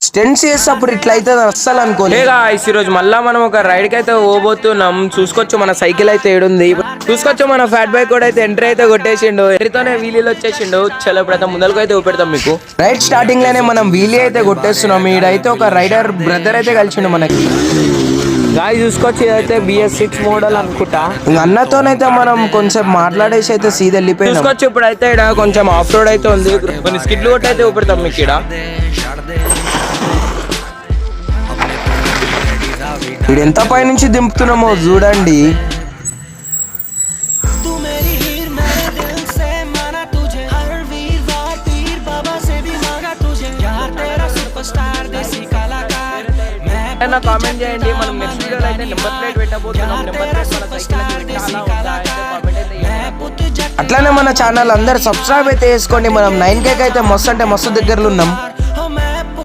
Stents చేసేటప్పుడు ఇట్లా అయితే అస్సలు అనుకోలేదు. ఈ రోజు మళ్ళా మనం ఒక రైడ్ కి అయితే పోబోతున్నాం. చూసుకోవచ్చు మన సైకిల్ అయితే ఏడుంది. చూసుకోవచ్చు మన ఫ్యాట్ బైక్ కూడా అయితే ఎంట్రీ అయితే కొట్టేసిండు. ఎంట్రీతోనే వీలీలు వచ్చేసిండు. చలో ఇప్పుడు ముందరకు అయితే చూపెడతాం మీకు. రైడ్ స్టార్టింగ్ లోనే మనం వీలీ అయితే కొట్టేస్తున్నాం. ఈడైతే ఒక రైడర్ బ్రదర్ అయితే కలిసిండు మనకి. గాయ చూసుకోవచ్చు అయితే BS6 మోడల్ అనుకుంటా. అన్నతోనైతే మనం కొంచెం మాట్లాడేసి అయితే సీదా వెళ్ళిపోయి చూసుకోవచ్చు. ఇప్పుడు అయితే ఇక్కడ కొంచెం ఆఫ్ రోడ్ అయితే ఉంది. కొన్ని స్కిడ్లు కొట్టి అయితే చూపెడతాం మీకు. ఇక్కడ ఎంత పై నుంచి దింపుతున్నామో చూడండి. కామెంట్ చేయండి. మనం నెక్స్ట్ వీడియోలో అయితే నెంబర్ ప్లేట్ పెట్టబోతున్నాం. నెంబర్ ప్లేట్ అట్లానే మన ఛానల్ అందరు సబ్స్క్రైబ్ అయితే చేసుకోండి. మనం 9K అయితే మస్తు అంటే మస్తు దగ్గరలో ఉన్నాం.